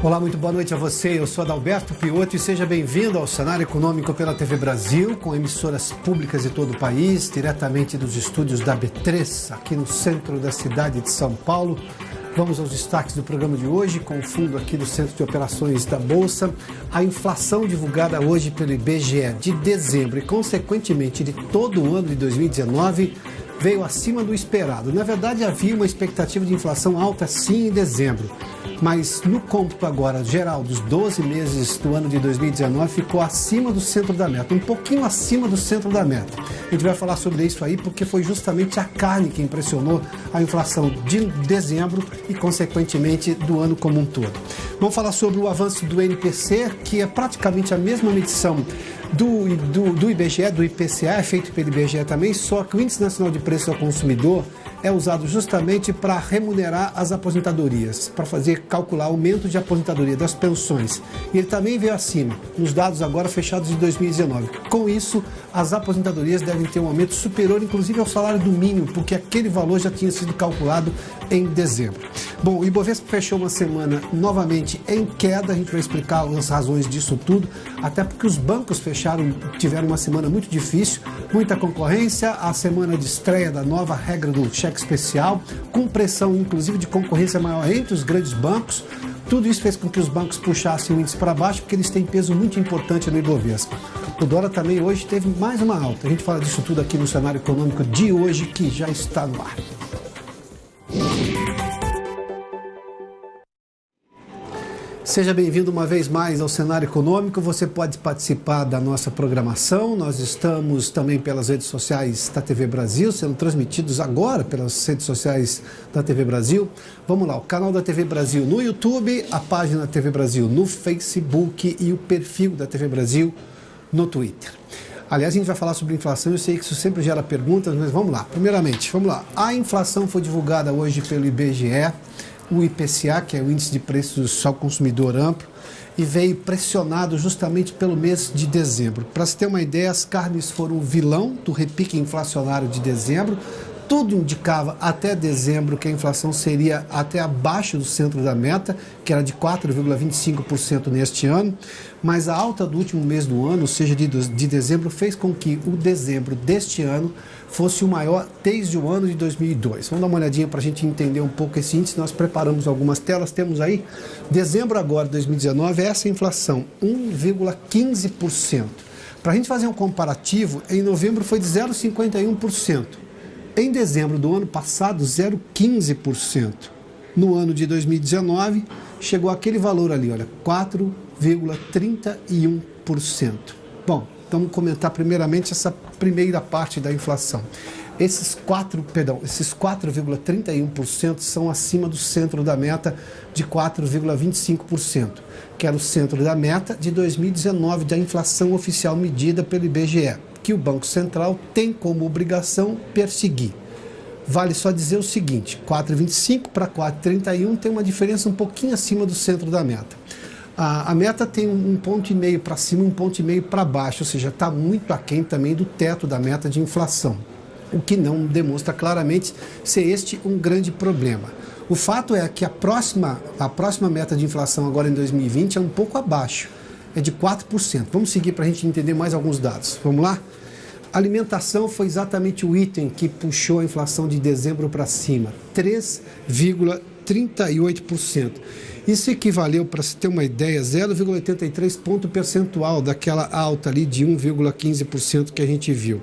Olá, muito boa noite a você. Eu sou Adalberto Piotto e seja bem-vindo ao Cenário Econômico pela TV Brasil, com emissoras públicas de todo o país, diretamente dos estúdios da B3, aqui no centro da cidade de São Paulo. Vamos aos destaques do programa de hoje, com o fundo aqui do Centro de Operações da Bolsa. A inflação divulgada hoje pelo IBGE de dezembro e, consequentemente, de todo o ano de 2019, veio acima do esperado. Na verdade, havia uma expectativa de inflação alta, sim, em dezembro. Mas no cômputo agora geral dos 12 meses do ano de 2019 ficou acima do centro da meta, um pouquinho acima do centro da meta. A gente vai falar sobre isso aí porque foi justamente a carne que impressionou a inflação de dezembro e consequentemente do ano como um todo. Vamos falar sobre o avanço do NPC, que é praticamente a mesma medição do IBGE, do IPCA, é feito pelo IBGE também, só que o Índice Nacional de Preços ao Consumidor é usado justamente para remunerar as aposentadorias, para fazer calcular aumento de aposentadoria das pensões. E ele também veio acima, nos dados agora fechados de 2019. Com isso, as aposentadorias devem ter um aumento superior, inclusive, ao salário do mínimo, porque aquele valor já tinha sido calculado em dezembro. Bom, o Ibovespa fechou uma semana novamente em queda, a gente vai explicar as razões disso tudo, até porque os bancos tiveram uma semana muito difícil, muita concorrência, a semana de estreia da nova regra do cheque especial, com pressão inclusive de concorrência maior entre os grandes bancos. Tudo isso fez com que os bancos puxassem o índice para baixo, porque eles têm peso muito importante no Ibovespa. O dólar também hoje teve mais uma alta. A gente fala disso tudo aqui no Cenário Econômico de hoje, que já está no ar. Seja bem-vindo uma vez mais ao Cenário Econômico. Você pode participar da nossa programação. Nós estamos também pelas redes sociais da TV Brasil, sendo transmitidos agora pelas redes sociais da TV Brasil. Vamos lá, o canal da TV Brasil no YouTube, a página da TV Brasil no Facebook e o perfil da TV Brasil no Twitter. Aliás, a gente vai falar sobre inflação, eu sei que isso sempre gera perguntas, mas vamos lá. Primeiramente, vamos lá. A inflação foi divulgada hoje pelo IBGE, o IPCA, que é o Índice de Preços ao Consumidor Amplo, e veio pressionado justamente pelo mês de dezembro. Para se ter uma ideia, as carnes foram o vilão do repique inflacionário de dezembro. Tudo indicava até dezembro que a inflação seria até abaixo do centro da meta, que era de 4,25% neste ano, mas a alta do último mês do ano, ou seja, de dezembro, fez com que o dezembro deste ano fosse o maior desde o ano de 2002. Vamos dar uma olhadinha para a gente entender um pouco esse índice. Nós preparamos algumas telas, temos aí, dezembro agora de 2019, essa inflação, 1,15%. Para a gente fazer um comparativo, em novembro foi de 0,51%. Em dezembro do ano passado, 0,15%. No ano de 2019, chegou aquele valor ali, olha, 4,31%. Bom, vamos comentar primeiramente essa primeira parte da inflação. Esses 4,31% são acima do centro da meta de 4,25%, que era o centro da meta de 2019, da inflação oficial medida pelo IBGE, que o Banco Central tem como obrigação perseguir. Vale só dizer o seguinte, 4,25 para 4,31 tem uma diferença um pouquinho acima do centro da meta. A meta tem 1,5 ponto para cima, 1,5 ponto para baixo, ou seja, está muito aquém também do teto da meta de inflação, o que não demonstra claramente ser este um grande problema. O fato é que a próxima meta de inflação agora em 2020 é um pouco abaixo, é de 4%. Vamos seguir para a gente entender mais alguns dados. Vamos lá? A alimentação foi exatamente o item que puxou a inflação de dezembro para cima, 3,38%. Isso equivaleu, para se ter uma ideia, 0,83 ponto percentual daquela alta ali de 1,15% que a gente viu.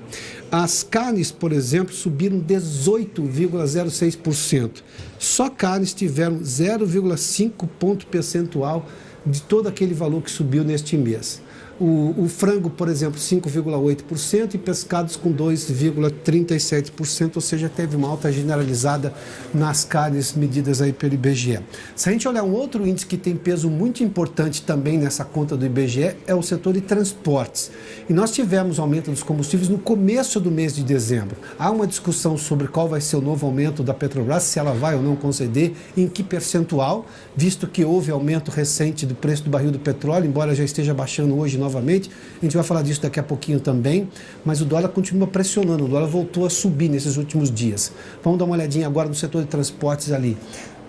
As carnes, por exemplo, subiram 18,06%. Só carnes tiveram 0,5 ponto percentual de todo aquele valor que subiu neste mês. O frango, por exemplo, 5,8% e pescados com 2,37%, ou seja, teve uma alta generalizada nas carnes medidas aí pelo IBGE. Se a gente olhar um outro índice que tem peso muito importante também nessa conta do IBGE, é o setor de transportes. E nós tivemos aumento dos combustíveis no começo do mês de dezembro. Há uma discussão sobre qual vai ser o novo aumento da Petrobras, se ela vai ou não conceder, em que percentual, visto que houve aumento recente do preço do barril do petróleo, embora já esteja baixando hoje novamente. A gente vai falar disso daqui a pouquinho também, mas o dólar continua pressionando, o dólar voltou a subir nesses últimos dias. Vamos dar uma olhadinha agora no setor de transportes ali.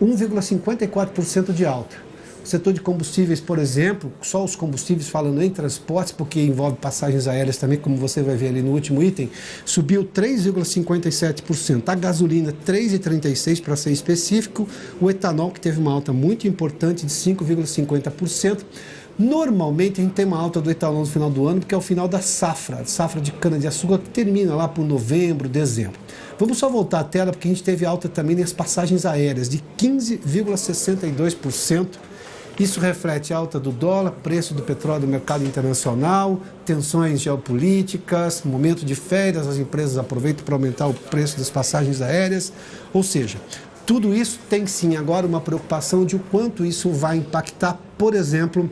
1,54% de alta. Setor de combustíveis, por exemplo, só os combustíveis, falando em transportes, porque envolve passagens aéreas também, como você vai ver ali no último item, subiu 3,57%. A gasolina, 3,36% para ser específico. O etanol, que teve uma alta muito importante de 5,50%. Normalmente a gente tem uma alta do etanol no final do ano, porque é o final da safra de cana-de-açúcar, que termina lá por novembro, dezembro. Vamos só voltar à tela, porque a gente teve alta também nas passagens aéreas, de 15,62%. Isso reflete a alta do dólar, preço do petróleo do mercado internacional, tensões geopolíticas, momento de férias, as empresas aproveitam para aumentar o preço das passagens aéreas. Ou seja, tudo isso tem sim agora uma preocupação de o quanto isso vai impactar, por exemplo,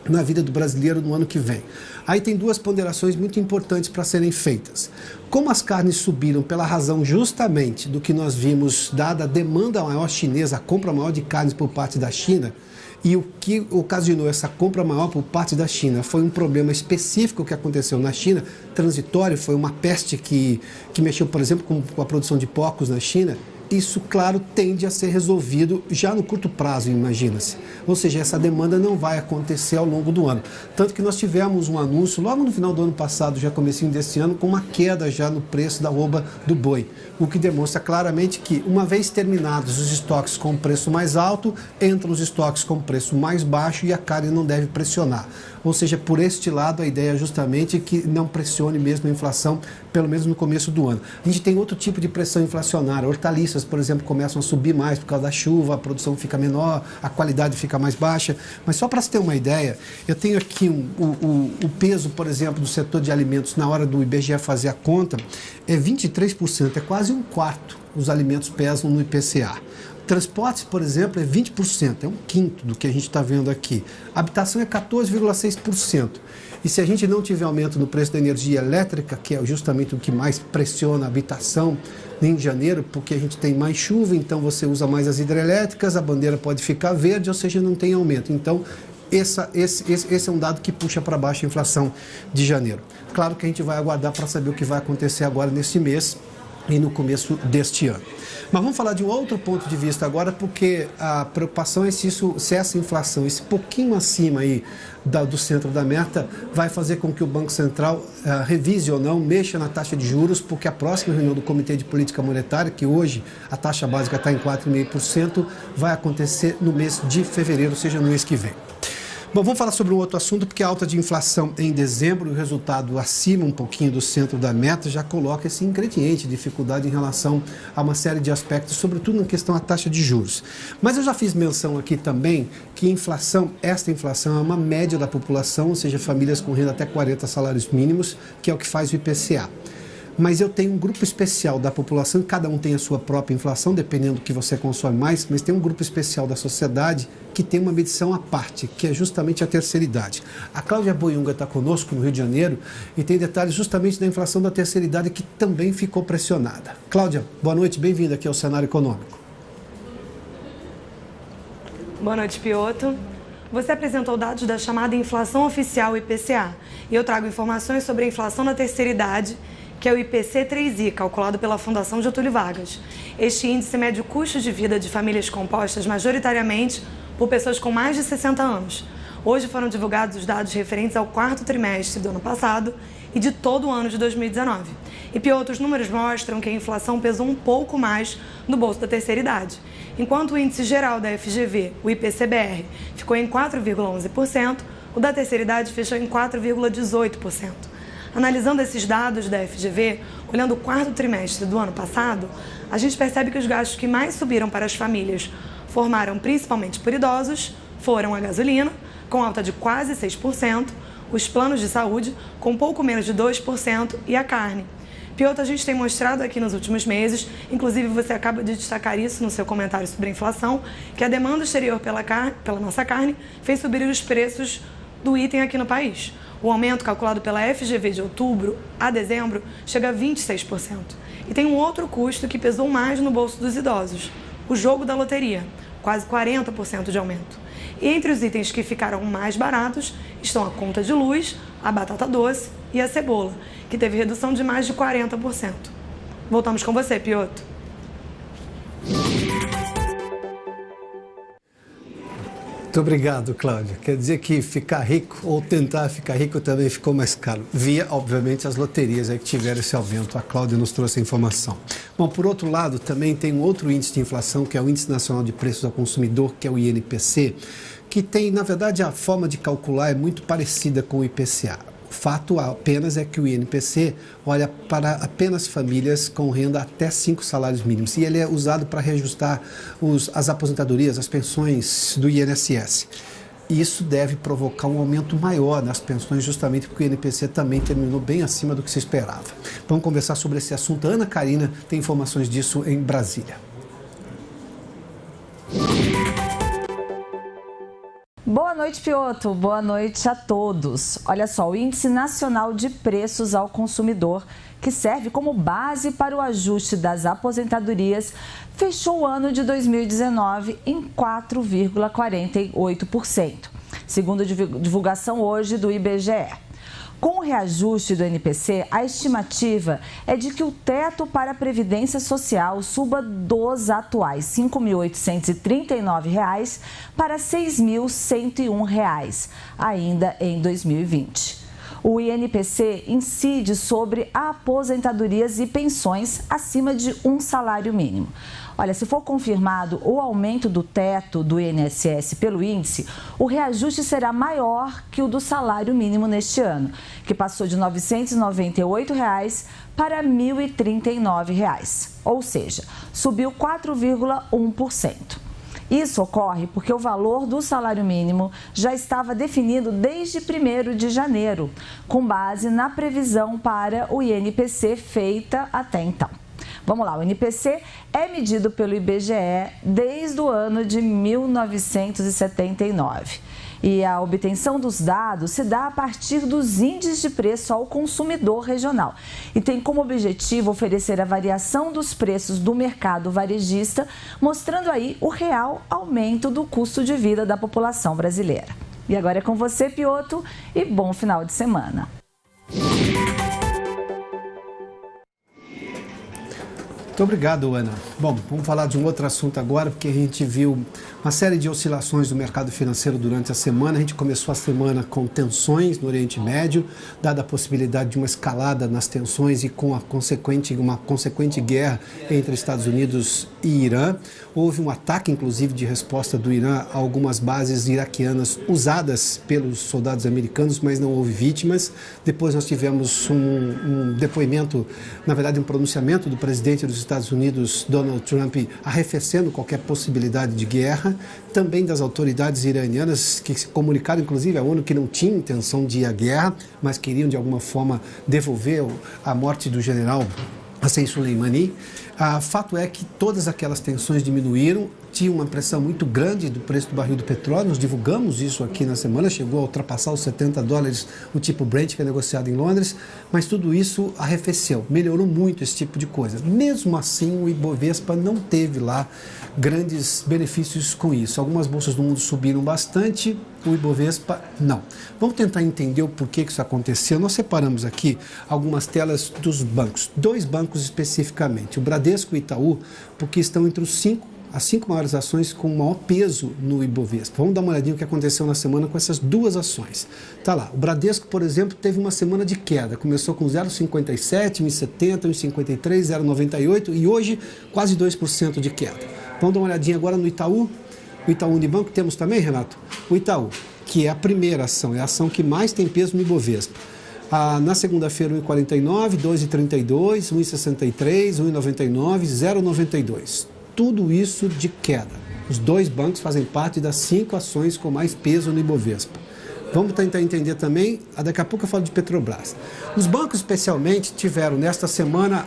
na vida do brasileiro no ano que vem. Aí tem duas ponderações muito importantes para serem feitas. Como as carnes subiram pela razão justamente do que nós vimos, dada a demanda maior chinesa, a compra maior de carnes por parte da China, e o que ocasionou essa compra maior por parte da China foi um problema específico que aconteceu na China, transitório, foi uma peste que mexeu, por exemplo, com a produção de porcos na China. Isso, claro, tende a ser resolvido já no curto prazo, imagina-se. Ou seja, essa demanda não vai acontecer ao longo do ano. Tanto que nós tivemos um anúncio logo no final do ano passado, já comecinho desse ano, com uma queda já no preço da arroba do boi. O que demonstra claramente que, uma vez terminados os estoques com preço mais alto, entram os estoques com preço mais baixo e a carne não deve pressionar. Ou seja, por este lado, a ideia é justamente que não pressione mesmo a inflação, pelo menos no começo do ano. A gente tem outro tipo de pressão inflacionária. Hortaliças, por exemplo, começam a subir mais por causa da chuva, a produção fica menor, a qualidade fica mais baixa. Mas só para se ter uma ideia, eu tenho aqui o peso, por exemplo, do setor de alimentos na hora do IBGE fazer a conta, é 23%, é quase um quarto os alimentos pesam no IPCA. Transportes, por exemplo, é 20%, é um quinto do que a gente está vendo aqui. Habitação é 14,6%. E se a gente não tiver aumento no preço da energia elétrica, que é justamente o que mais pressiona a habitação em janeiro, porque a gente tem mais chuva, então você usa mais as hidrelétricas, a bandeira pode ficar verde, ou seja, não tem aumento. Então, esse é um dado que puxa para baixo a inflação de janeiro. Claro que a gente vai aguardar para saber o que vai acontecer agora nesse mês e no começo deste ano. Mas vamos falar de um outro ponto de vista agora, porque a preocupação é se essa inflação, esse pouquinho acima aí do centro da meta, vai fazer com que o Banco Central revise ou não, mexa na taxa de juros, porque a próxima reunião do Comitê de Política Monetária, que hoje a taxa básica está em 4,5%, vai acontecer no mês de fevereiro, ou seja, no mês que vem. Bom, vamos falar sobre um outro assunto, porque a alta de inflação em dezembro, o resultado acima um pouquinho do centro da meta, já coloca esse ingrediente de dificuldade em relação a uma série de aspectos, sobretudo na questão da taxa de juros. Mas eu já fiz menção aqui também que esta inflação é uma média da população, ou seja, famílias com renda até 40 salários mínimos, que é o que faz o IPCA. Mas eu tenho um grupo especial da população, cada um tem a sua própria inflação, dependendo do que você consome mais, mas tem um grupo especial da sociedade que tem uma medição à parte, que é justamente a terceira idade. A Cláudia Boiunga está conosco no Rio de Janeiro e tem detalhes justamente da inflação da terceira idade, que também ficou pressionada. Cláudia, boa noite, bem-vinda aqui ao Cenário Econômico. Boa noite, Pioto. Você apresentou dados da chamada inflação oficial IPCA e eu trago informações sobre a inflação da terceira idade, que é o IPC-3I, calculado pela Fundação Getúlio Vargas. Este índice mede o custo de vida de famílias compostas majoritariamente por pessoas com mais de 60 anos. Hoje foram divulgados os dados referentes ao quarto trimestre do ano passado e de todo o ano de 2019. E Pioto, os números mostram que a inflação pesou um pouco mais no bolso da terceira idade. Enquanto o índice geral da FGV, o IPC-BR, ficou em 4,11%, o da terceira idade fechou em 4,18%. Analisando esses dados da FGV, olhando o quarto trimestre do ano passado, a gente percebe que os gastos que mais subiram para as famílias formaram principalmente por idosos, foram a gasolina, com alta de quase 6%, os planos de saúde, com pouco menos de 2%, e a carne. Pioto, a gente tem mostrado aqui nos últimos meses, inclusive você acaba de destacar isso no seu comentário sobre a inflação, que a demanda exterior pela nossa carne fez subir os preços do item aqui no país. O aumento calculado pela FGV de outubro a dezembro chega a 26%. E tem um outro custo que pesou mais no bolso dos idosos, o jogo da loteria, quase 40% de aumento. E entre os itens que ficaram mais baratos estão a conta de luz, a batata doce e a cebola, que teve redução de mais de 40%. Voltamos com você, Pioto. Muito obrigado, Cláudia. Quer dizer que ficar rico ou tentar ficar rico também ficou mais caro. Via, obviamente, as loterias aí que tiveram esse aumento. A Cláudia nos trouxe a informação. Bom, por outro lado, também tem um outro índice de inflação, que é o Índice Nacional de Preços ao Consumidor, que é o INPC, que tem, na verdade, a forma de calcular é muito parecida com o IPCA. O fato apenas é que o INPC olha para apenas famílias com renda até 5 salários mínimos e ele é usado para reajustar as aposentadorias, as pensões do INSS. Isso deve provocar um aumento maior nas pensões, justamente porque o INPC também terminou bem acima do que se esperava. Vamos conversar sobre esse assunto. A Ana Karina tem informações disso em Brasília. Boa noite, Pioto. Boa noite a todos. Olha só, o Índice Nacional de Preços ao Consumidor, que serve como base para o ajuste das aposentadorias, fechou o ano de 2019 em 4,48%, segundo a divulgação hoje do IBGE. Com o reajuste do INPC, a estimativa é de que o teto para a Previdência Social suba dos atuais R$ 5.839 para R$ 6.101, ainda em 2020. O INPC incide sobre aposentadorias e pensões acima de um salário mínimo. Olha, se for confirmado o aumento do teto do INSS pelo índice, o reajuste será maior que o do salário mínimo neste ano, que passou de R$ 998 para R$ 1.039, ou seja, subiu 4,1%. Isso ocorre porque o valor do salário mínimo já estava definido desde 1º de janeiro, com base na previsão para o INPC feita até então. Vamos lá, o INPC é medido pelo IBGE desde o ano de 1979. E a obtenção dos dados se dá a partir dos índices de preço ao consumidor regional e tem como objetivo oferecer a variação dos preços do mercado varejista, mostrando aí o real aumento do custo de vida da população brasileira. E agora é com você, Pioto, e bom final de semana. Muito obrigado, Ana. Bom, vamos falar de um outro assunto agora, porque a gente viu uma série de oscilações do mercado financeiro durante a semana. A gente começou a semana com tensões no Oriente Médio, dada a possibilidade de uma escalada nas tensões e com uma consequente guerra entre Estados Unidos e Irã. Houve um ataque, inclusive, de resposta do Irã a algumas bases iraquianas usadas pelos soldados americanos, mas não houve vítimas. Depois nós tivemos um depoimento, na verdade um pronunciamento do presidente dos Estados Unidos, Donald Trump, arrefecendo qualquer possibilidade de guerra. Também das autoridades iranianas, que se comunicaram, inclusive, à ONU, que não tinham intenção de ir à guerra, mas queriam, de alguma forma, devolver a morte do general Hassan Soleimani. Fato é que todas aquelas tensões diminuíram, tinha uma pressão muito grande do preço do barril do petróleo, nós divulgamos isso aqui na semana, chegou a ultrapassar os $70 o tipo Brent, que é negociado em Londres, mas tudo isso arrefeceu, melhorou muito esse tipo de coisa. Mesmo assim, o Ibovespa não teve lá grandes benefícios com isso. Algumas bolsas do mundo subiram bastante, o Ibovespa não. Vamos tentar entender o porquê que isso aconteceu. Nós separamos aqui algumas telas dos bancos, 2 bancos especificamente, o Bradesco e o Itaú, porque estão entre as 5 maiores ações com o maior peso no Ibovespa. Vamos dar uma olhadinha no que aconteceu na semana com essas 2 ações. Tá lá, o Bradesco, por exemplo, teve uma semana de queda. Começou com 0,57, 1,70, 1,53, 0,98 e hoje quase 2% de queda. Vamos dar uma olhadinha agora no Itaú. O Itaú Unibanco temos também, Renato? O Itaú, que é a primeira ação, é a ação que mais tem peso no Ibovespa. Na segunda-feira, 1,49, 2,32, 1,63, 1,99, 0,92. Tudo isso de queda. Os 2 bancos fazem parte das 5 ações com mais peso no Ibovespa. Vamos tentar entender também, daqui a pouco eu falo de Petrobras. Os bancos especialmente tiveram nesta semana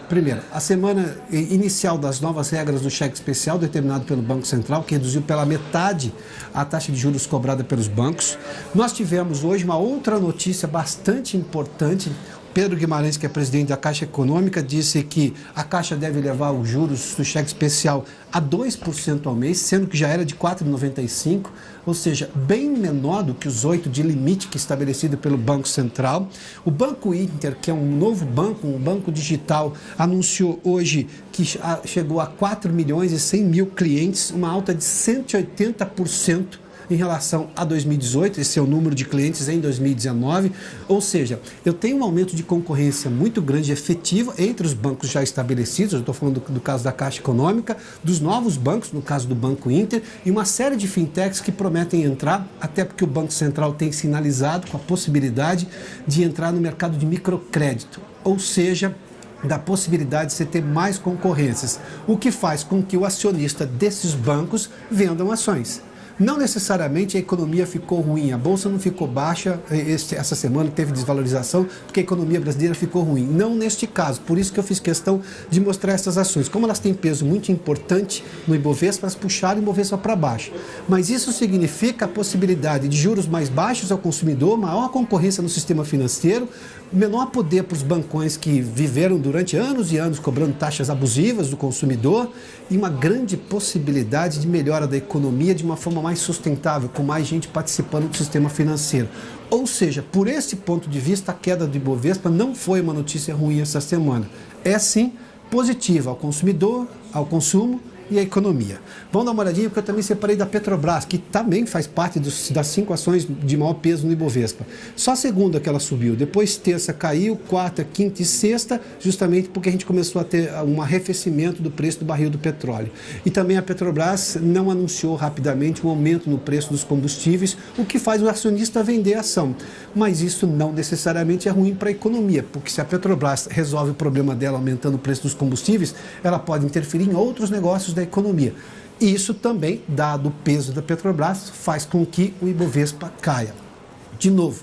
primeiro, a semana inicial das novas regras do cheque especial determinado pelo Banco Central, que reduziu pela metade a taxa de juros cobrada pelos bancos. Nós tivemos hoje uma outra notícia bastante importante. Pedro Guimarães, que é presidente da Caixa Econômica, disse que a Caixa deve levar os juros do cheque especial a 2% ao mês, sendo que já era de 4,95%, ou seja, bem menor do que os 8% de limite que é estabelecido pelo Banco Central. O Banco Inter, que é um novo banco, um banco digital, anunciou hoje que chegou a 4.100.000 clientes, uma alta de 180% em relação a 2018, esse é o número de clientes em 2019, ou seja, eu tenho um aumento de concorrência muito grande, efetivo, entre os bancos já estabelecidos, eu estou falando do caso da Caixa Econômica, dos novos bancos, no caso do Banco Inter, e uma série de fintechs que prometem entrar, até porque o Banco Central tem sinalizado com a possibilidade de entrar no mercado de microcrédito, ou seja, da possibilidade de você ter mais concorrências, o que faz com que o acionista desses bancos vendam ações. Não necessariamente a economia ficou ruim, a bolsa não ficou baixa, essa semana teve desvalorização porque a economia brasileira ficou ruim. Não neste caso, por isso que eu fiz questão de mostrar essas ações. Como elas têm peso muito importante no Ibovespa, elas puxaram o Ibovespa para baixo. Mas isso significa a possibilidade de juros mais baixos ao consumidor, maior concorrência no sistema financeiro, menor poder para os bancões que viveram durante anos e anos cobrando taxas abusivas do consumidor e uma grande possibilidade de melhora da economia de uma forma mais sustentável, com mais gente participando do sistema financeiro. Ou seja, por esse ponto de vista, a queda do Ibovespa não foi uma notícia ruim essa semana. É sim positiva ao consumidor, ao consumo e à economia. Vamos dar uma olhadinha, porque eu também separei da Petrobras, que também faz parte das 5 ações de maior peso no Ibovespa. Só a segunda que ela subiu, depois terça caiu, quarta, quinta e sexta, justamente porque a gente começou a ter um arrefecimento do preço do barril do petróleo. E também a Petrobras não anunciou rapidamente um aumento no preço dos combustíveis, o que faz o acionista vender a ação. Mas isso não necessariamente é ruim para a economia, porque se a Petrobras resolve o problema dela aumentando o preço dos combustíveis, ela pode interferir em outros negócios da economia. E isso também, dado o peso da Petrobras, faz com que o Ibovespa caia. De novo,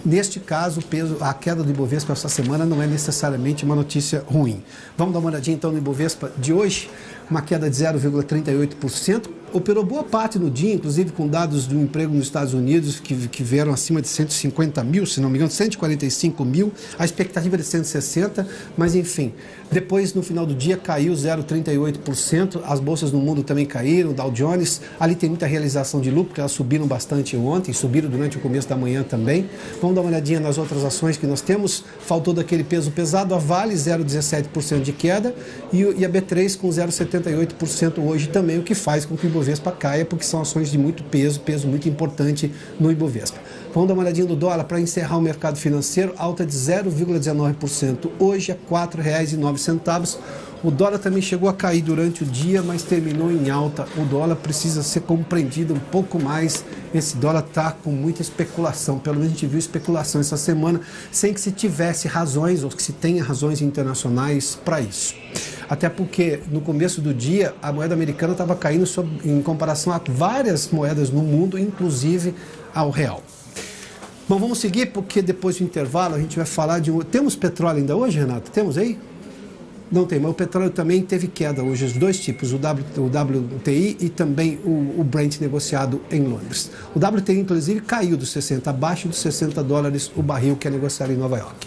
neste caso, a queda do Ibovespa essa semana não é necessariamente uma notícia ruim. Vamos dar uma olhadinha então no Ibovespa de hoje, uma queda de 0,38%. Operou boa parte no dia, inclusive com dados do emprego nos Estados Unidos, que vieram acima de 150 mil, se não me engano, 145 mil, a expectativa é de 160, mas enfim. Depois, no final do dia, caiu 0,38%, as bolsas no mundo também caíram, o Dow Jones, ali tem muita realização de lucro, porque elas subiram bastante ontem, subiram durante o começo da manhã também. Vamos dar uma olhadinha nas outras ações que nós temos, faltou daquele peso pesado, a Vale, 0,17% de queda, e a B3 com 0,78% hoje também, o que faz com que o Ibovespa caia, porque são ações de muito peso muito importante no Ibovespa. Vamos dar uma olhadinha no dólar para encerrar o mercado financeiro, alta de 0,19%, hoje a R$ 4,09. O dólar também chegou a cair durante o dia, mas terminou em alta. O dólar precisa ser compreendido um pouco mais. Esse dólar está com muita especulação. Pelo menos a gente viu especulação essa semana, sem que se tivesse razões ou que se tenha razões internacionais para isso. Até porque no começo do dia a moeda americana estava caindo em comparação a várias moedas no mundo, inclusive ao real. Bom, vamos seguir porque depois do intervalo a gente vai falar de... Temos petróleo ainda hoje, Renato? Temos aí? Não tem, mas o petróleo também teve queda hoje, os dois tipos, o WTI e também o Brent negociado em Londres. O WTI, inclusive, caiu dos 60, abaixo dos $60 o barril que é negociado em Nova York.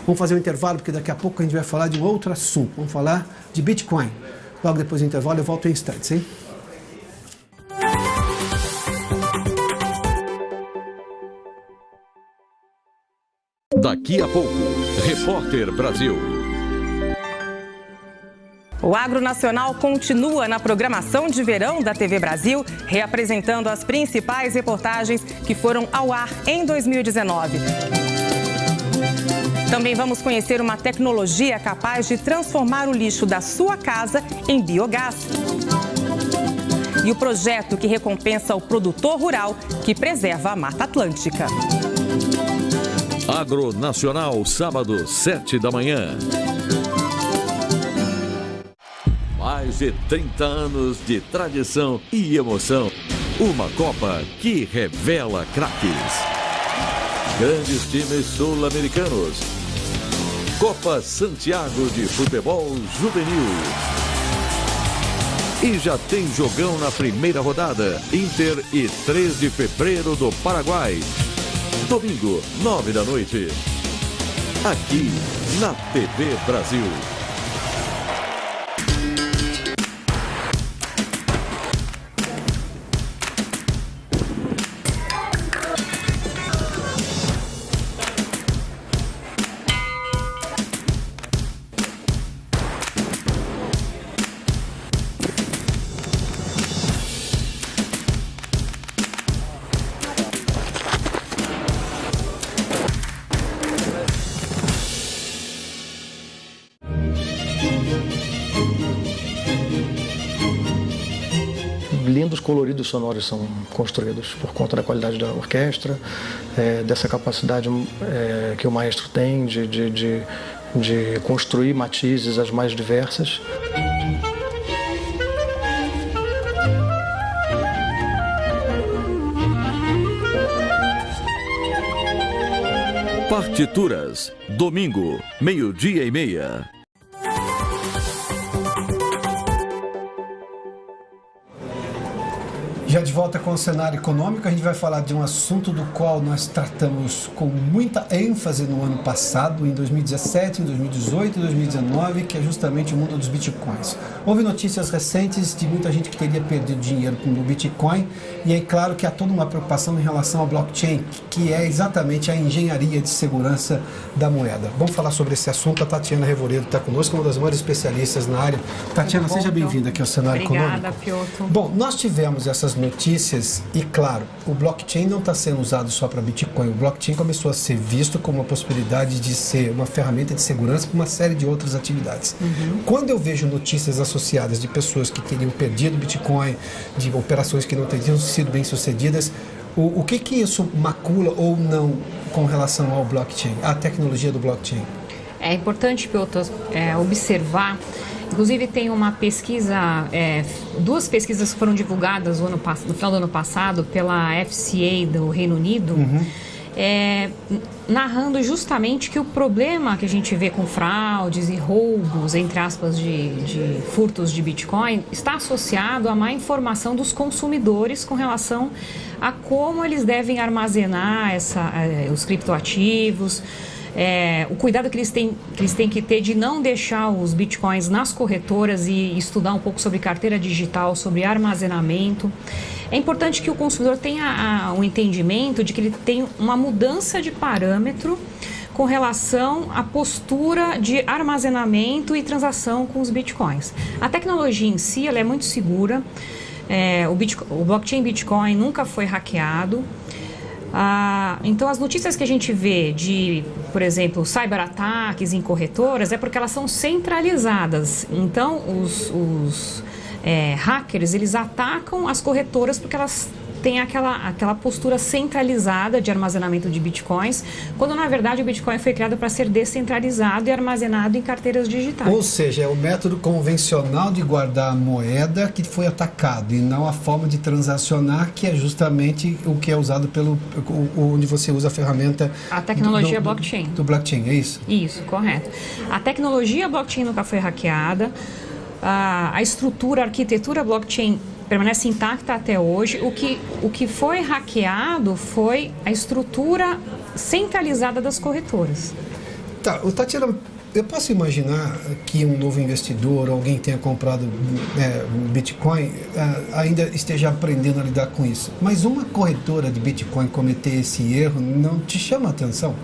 Vamos fazer um intervalo, porque daqui a pouco a gente vai falar de um outro assunto. Vamos falar de Bitcoin. Logo depois do intervalo eu volto em instantes, hein? Daqui a pouco, Repórter Brasil. O Agro Nacional continua na programação de verão da TV Brasil, reapresentando as principais reportagens que foram ao ar em 2019. Também vamos conhecer uma tecnologia capaz de transformar o lixo da sua casa em biogás. E o projeto que recompensa o produtor rural que preserva a Mata Atlântica. Agro Nacional, sábado, 7 da manhã. Mais de 30 anos de tradição e emoção. Uma Copa que revela craques. Grandes times sul-americanos. Copa Santiago de Futebol Juvenil. E já tem jogão na primeira rodada. Inter e 3 de fevereiro do Paraguai. Domingo, 9 da noite. Aqui na TV Brasil. lindos coloridos sonoros são construídos por conta da qualidade da orquestra, dessa capacidade que o maestro tem de construir matizes as mais diversas. Partituras, domingo, 12:30. Já de volta com o cenário econômico, a gente vai falar de um assunto do qual nós tratamos com muita ênfase no ano passado, em 2017, em 2018 e 2019, que é justamente o mundo dos bitcoins. Houve notícias recentes de muita gente que teria perdido dinheiro com o Bitcoin, e é claro que há toda uma preocupação em relação ao blockchain, que é exatamente a engenharia de segurança da moeda. Vamos falar sobre esse assunto. A Tatiana Revoredo está conosco, uma das maiores especialistas na área. Tatiana, seja bem-vinda aqui ao cenário econômico. Obrigada, Piotr. Bom, nós tivemos essas notícias e, claro, o blockchain não está sendo usado só para Bitcoin. O blockchain começou a ser visto como uma possibilidade de ser uma ferramenta de segurança para uma série de outras atividades. Quando eu vejo notícias associadas de pessoas que teriam perdido Bitcoin, de operações que não teriam sido bem-sucedidas, o que isso macula ou não com relação ao blockchain, à tecnologia do blockchain? É importante, Piotr, observar. Inclusive tem uma pesquisa, duas pesquisas que foram divulgadas no final do ano passado pela FCA do Reino Unido, narrando justamente que o problema que a gente vê com fraudes e roubos, entre aspas, de furtos de Bitcoin, está associado à má informação dos consumidores com relação a como eles devem armazenar os criptoativos. O cuidado que eles têm que ter de não deixar os bitcoins nas corretoras e estudar um pouco sobre carteira digital, sobre armazenamento. É importante que o consumidor tenha um entendimento de que ele tem uma mudança de parâmetro com relação à postura de armazenamento e transação com os bitcoins. A tecnologia em si ela é muito segura, o blockchain Bitcoin nunca foi hackeado. Então, as notícias que a gente vê de, por exemplo, cyberataques em corretoras é porque elas são centralizadas. Então, os hackers, eles atacam as corretoras porque elas têm aquela postura centralizada de armazenamento de bitcoins, quando, na verdade, o Bitcoin foi criado para ser descentralizado e armazenado em carteiras digitais. Ou seja, é o método convencional de guardar a moeda que foi atacado e não a forma de transacionar, que é justamente o que é usado onde você usa a ferramenta... A tecnologia blockchain. Do blockchain, é isso? Isso, correto. A tecnologia blockchain nunca foi hackeada, a estrutura, a arquitetura blockchain permanece intacta até hoje. O que foi hackeado foi a estrutura centralizada das corretoras. Tá, Tatiana, eu posso imaginar que um novo investidor, alguém que tenha comprado Bitcoin, ainda esteja aprendendo a lidar com isso. Mas uma corretora de Bitcoin cometer esse erro não te chama a atenção?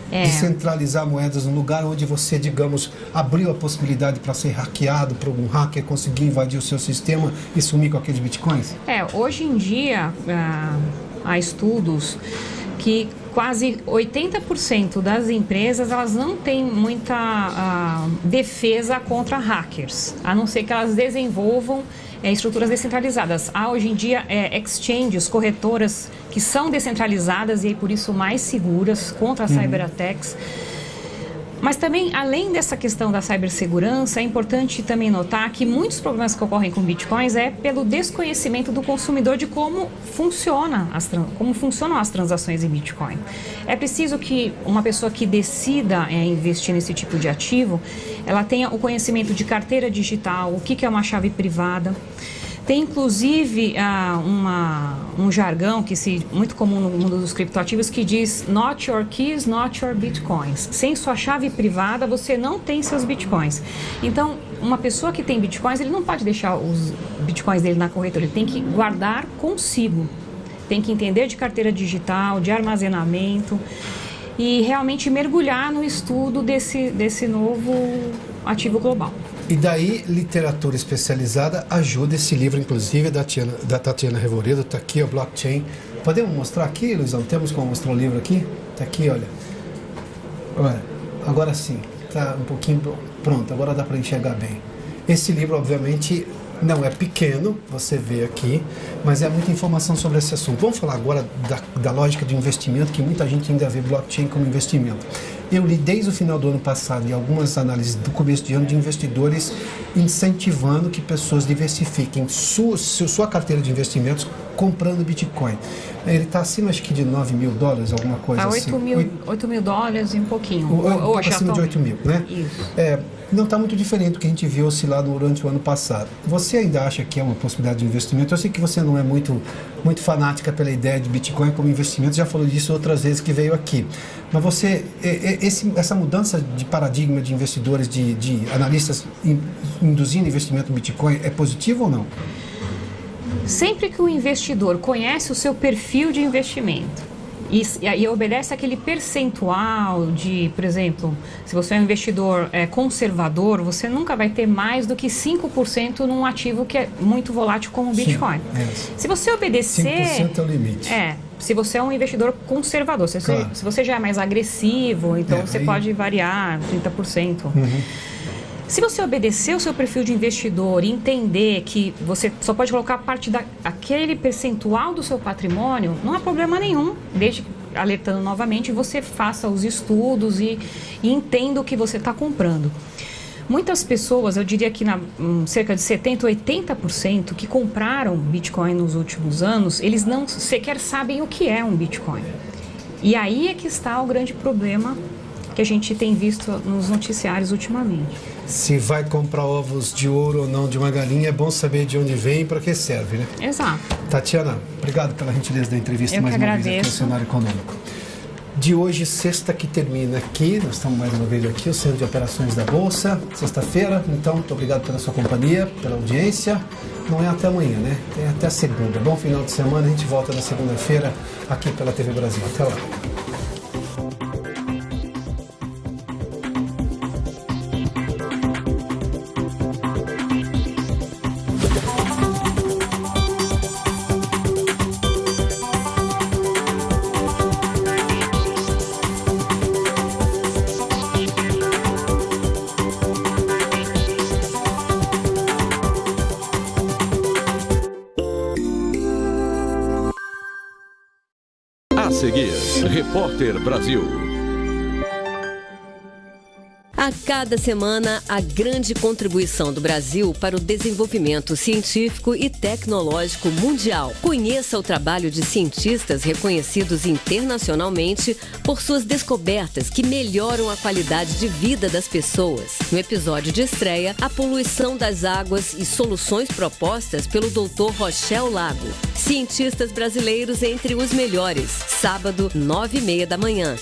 De centralizar moedas num lugar onde você, digamos, abriu a possibilidade para ser hackeado, para algum hacker conseguir invadir o seu sistema e sumir com aqueles bitcoins? Hoje em dia, há estudos que quase 80% das empresas elas não têm muita defesa contra hackers, a não ser que elas desenvolvam estruturas descentralizadas. Há hoje em dia exchanges, corretoras que são descentralizadas e por isso mais seguras contra cyberattacks. Mas também, além dessa questão da cibersegurança, é importante também notar que muitos problemas que ocorrem com bitcoins é pelo desconhecimento do consumidor de como funcionam as transações em bitcoin. É preciso que uma pessoa que decida investir nesse tipo de ativo, ela tenha o conhecimento de carteira digital, o que é uma chave privada. Tem, inclusive, um jargão muito comum no mundo dos criptoativos que diz "Not your keys, not your bitcoins". Sem sua chave privada, você não tem seus bitcoins. Então, uma pessoa que tem bitcoins, ele não pode deixar os bitcoins dele na corretora, ele tem que guardar consigo. Tem que entender de carteira digital, de armazenamento e realmente mergulhar no estudo desse novo ativo global. E daí, literatura especializada ajuda. Esse livro, inclusive, da Tatiana Revoredo, está aqui, o Blockchain. Podemos mostrar aqui, Luizão? Temos como mostrar o livro aqui? Está aqui, olha. Agora sim, está um pouquinho pronto, agora dá para enxergar bem. Esse livro, obviamente, Não é pequeno, você vê aqui, mas é muita informação sobre esse assunto. Vamos falar agora da lógica de investimento, que muita gente ainda vê blockchain como investimento. Eu li desde o final do ano passado e algumas análises do começo de ano de investidores incentivando que pessoas diversifiquem sua carteira de investimentos comprando Bitcoin. Ele está acima, acho que de $9 mil, alguma coisa assim. $8 mil e um pouquinho. Hoje acima de 8 mil, né? Isso. Não está muito diferente do que a gente viu oscilar durante o ano passado. Você ainda acha que é uma possibilidade de investimento? Eu sei que você não é muito fanática pela ideia de Bitcoin como investimento, já falou disso outras vezes que veio aqui. Mas você, essa mudança de paradigma de investidores, de analistas induzindo investimento no Bitcoin, é positivo ou não? Sempre que o investidor conhece o seu perfil de investimento e obedece aquele percentual de, por exemplo, se você é um investidor conservador, você nunca vai ter mais do que 5% num ativo que é muito volátil como o Bitcoin. Sim, se você obedecer... 5% é o limite. Se você é um investidor conservador, se você já é mais agressivo, então você pode variar 30%. Uhum. Se você obedecer o seu perfil de investidor e entender que você só pode colocar parte daquele percentual do seu patrimônio, não há problema nenhum, desde que, alertando novamente, você faça os estudos e entenda o que você está comprando. Muitas pessoas, eu diria que cerca de 70%, 80% que compraram Bitcoin nos últimos anos, eles não sequer sabem o que é um Bitcoin. E aí é que está o grande problema que a gente tem visto nos noticiários ultimamente. Se vai comprar ovos de ouro ou não de uma galinha, é bom saber de onde vem e para que serve, né? Exato. Tatiana, obrigado pela gentileza da entrevista mais uma vez aqui no Cenário Econômico. De hoje, sexta que termina aqui, nós estamos mais uma vez aqui, o Centro de Operações da Bolsa, sexta-feira. Então, muito obrigado pela sua companhia, pela audiência. Não é até amanhã, né? É até segunda. Bom final de semana, a gente volta na segunda-feira aqui pela TV Brasil. Até lá. A seguir, Repórter Brasil. A cada semana, a grande contribuição do Brasil para o desenvolvimento científico e tecnológico mundial. Conheça o trabalho de cientistas reconhecidos internacionalmente por suas descobertas que melhoram a qualidade de vida das pessoas. No episódio de estreia, a poluição das águas e soluções propostas pelo Dr. Rochel Lago. Cientistas brasileiros entre os melhores. Sábado, 9h30 da manhã.